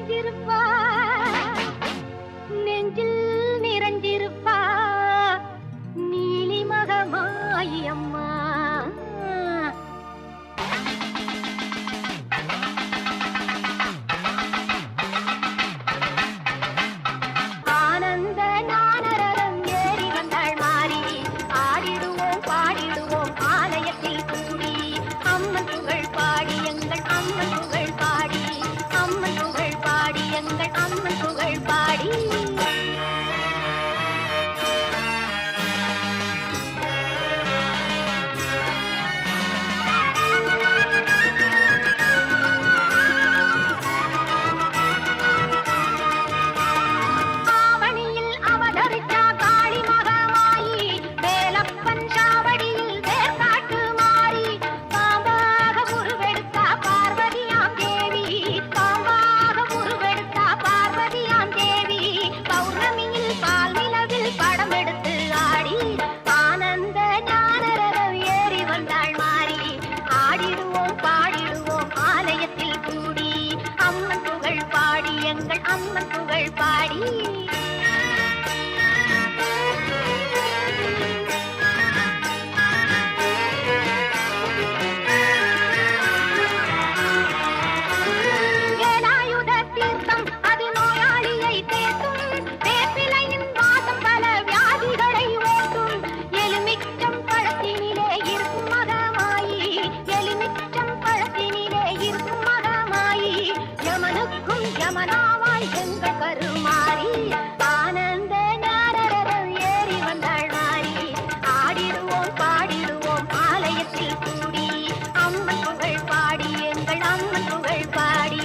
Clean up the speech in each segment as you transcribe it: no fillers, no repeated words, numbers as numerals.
நிறைஞ்சிருப்பா நெஞ்சில் நிறைஞ்சிருப்பா நீலி மகமாயி அம்மா ஆனந்த நானரரம் ஏறி வந்தாள் மாறி ஆடிடுவோம் பாடிடுவோம் ஆலயத்தில் கூடி அம்மன் புகழ் பாடி எங்கள் அம்மன் புகழ் பாடி அம்மன் புகழ் பாடி எங்கள் அம்மன் புகழ் பாடி அம்மன் புகழ் பாடி வேலாயுத தீர்த்தம் அது நோயாளியை தேற்றும் வேப்பிலையின் வாசம் பல வியாதிகளை ஓட்டும் எலுமிச்சம் பழத்தினிலே இருக்கும் மகமாயி எலுமிச்சம் பழத்தினிலே இருக்கும் மகமாயி யமனுக்கும் யமனா எங்கள் கருமாறி ஆனந்த நாரரம் ஏறி வந்தாள் மாறி ஆடிடுவோம் பாடிடுவோம் ஆலயத்தில் கூடி அம்மன் புகழ் பாடி எங்கள் அம்மன் புகழ் பாடி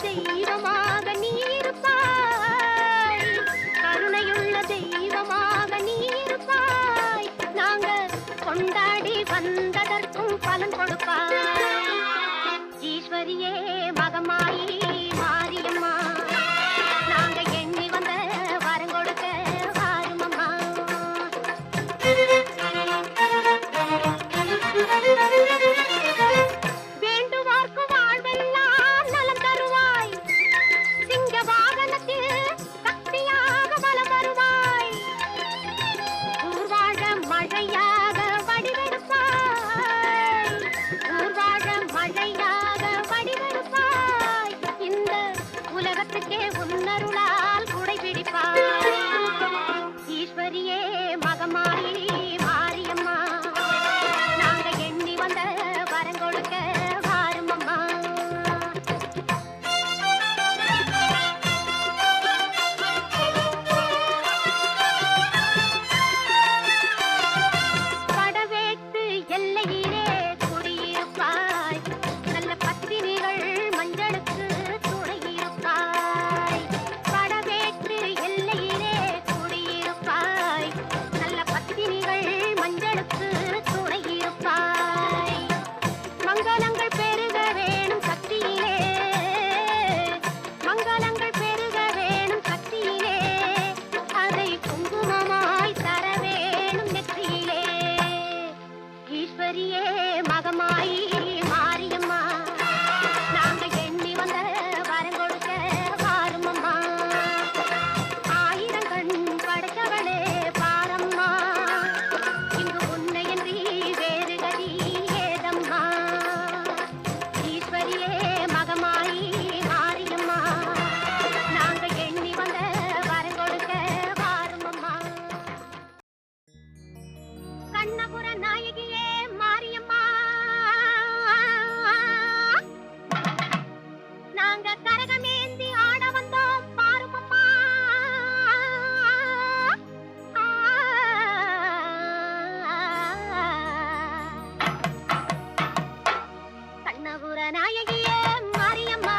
தெய்வமாக நீ இருப்பாய், கருணையுள்ள தெய்வமாக நீ இருப்பாய். நாங்க கொண்டாடி வந்ததற்கும் பலன் கொடுப்பாய். ஈஸ்வரியே மகமாயி மாரியம்மா, நாங்க எண்ணி வந்த வரம் கொடுக்க வாருமம்மா. வேண்டுவார்க்கு வாழ்வெல்லாம் நலம் தருவாய், சிங்க வாகனத்தில் சக்தியாக வலம் வருவாய். ஊர்வாழ மழையாக வடிவெடுப்பாய், ஊர்வாழ மழையாக வடிவெடுப்பாய். இந்த உலகத்துக்கே உன்னருளால் குடை பிடிப்பாய். ஈஸ்வரியே மகமாயி மாரியம்மா, நாங்க எண்ணி வந்த வரம் கொடுக்க வாருமம்மா. படவேட்டு எல்லையிலே குடியிருப்பாய், நல்ல பத்தினிகள் மஞ்சளுக்கு துணையிருப்பாய். படவேட்டு எல்லையிலே குடியிருப்பாய், நல்ல பத்தினிகள் மஞ்சளுக்கு துணையிருப்பாய். மங்களங்கள் பெருக வேணும் சக்தியிலே, மங்களங்கள் பெருக வேணும் சக்தியிலே, அதை குங்குமமாய் தர வேணும் நெற்றியிலே. ஈஸ்வரியே மகமாயி மாரியம்மா, நாங்க எண்ணி வந்த வரம் கொடுக்க வாருமம்மா. ஆயிரம் கண் படைத்தவளே பாரம்மா, இங்கு உன்னையன்றி வேறு கதி ஏதம்மா. ஈஸ்வரியே மகமாயி மாரியம்மா, நாங்க எண்ணி வந்த வரம் கொடுக்க வாருமம்மா. கண்ணபுர நாயகியே மாரியம்மா, நாங்க கரகமேந்தி ஆட வந்தோம் பாருமம்மா. கண்ணபுர நாயகியே மாரியம்மா,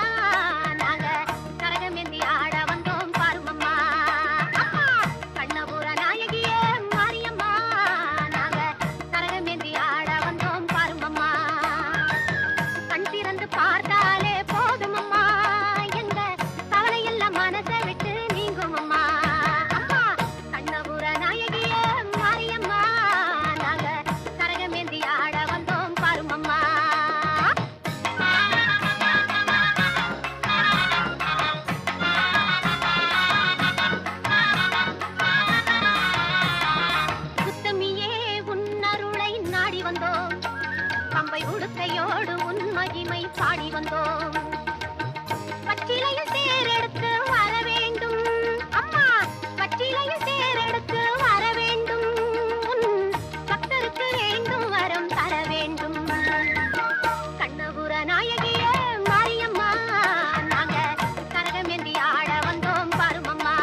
நாங்க கரகமேந்தி ஆட வந்தோம் பாருமம்மா. கண்ணபுர நாயகியே மாரியம்மா, நாங்க கரகமேந்தி ஆட வந்தோம் பாருமம்மா. கண் திறந்து பார்த்தாலே போதுமம்மா, எங்க கவலையெல்லாம் மனசை விட்டு நீங்குமம்மா. அம்மா கண்ணபுர நாயகியே மாரியம்மா, நாங்க கரகமேந்தி ஆட வந்தோம் பாருமம்மா. உத்தமியே உன்னருளை நாடி வந்தோம், பம்பை உடுக்கையோடு உன் மகிமை பாடி வந்தோம். பச்சிலையில் தேரெடுத்து வர வேண்டும் அம்மா, பச்சிலையில் தேரெடுத்து வர வேண்டும். உன் பக்தருக்கு வேண்டும் வரம் தர வேண்டும். கண்ணபுர நாயகியே மாரியம்மா, நாங்க கரகமேந்தி ஆட வந்தோம் பாருமம்மா.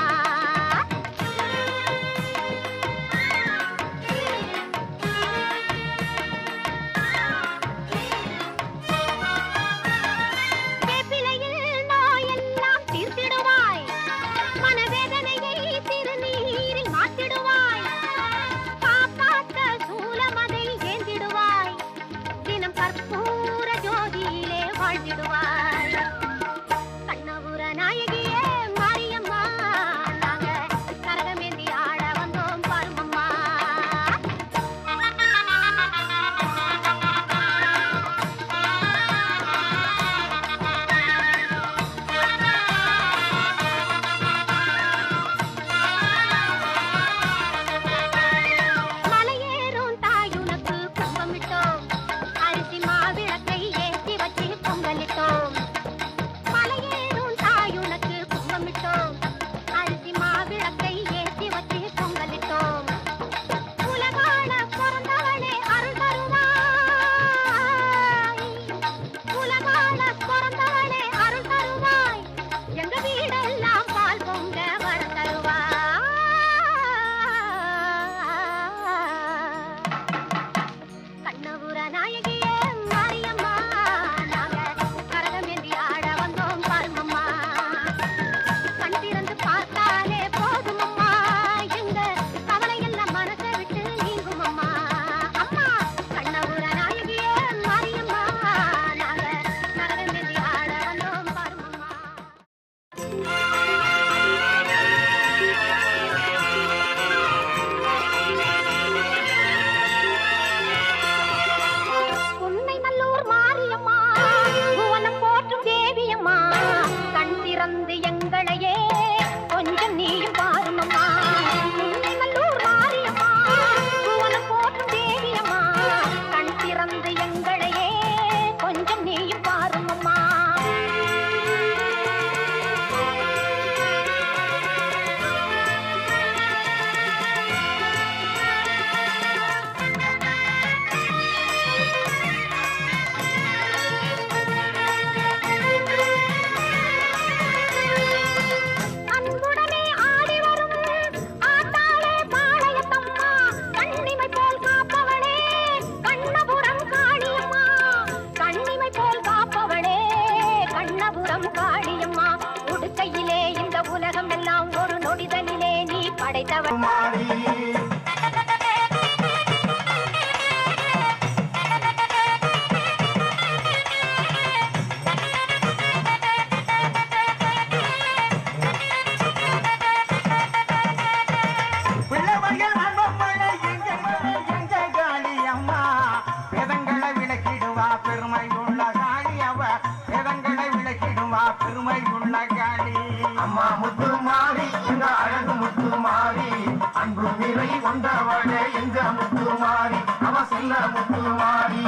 உலகம் காளியம்மா உடுக்கையிலே இந்த உலகம் எல்லாம் ஒரு நொடிதனிலே நீ படைத்தவள் பெருமை உள்ள காளி அம்மா முத்துமாரி எங்க அழகு முத்துமாரி அன்பு நிறை கொண்டவளே எங்க முத்துமாரி அவ செல்ல முத்துமாரி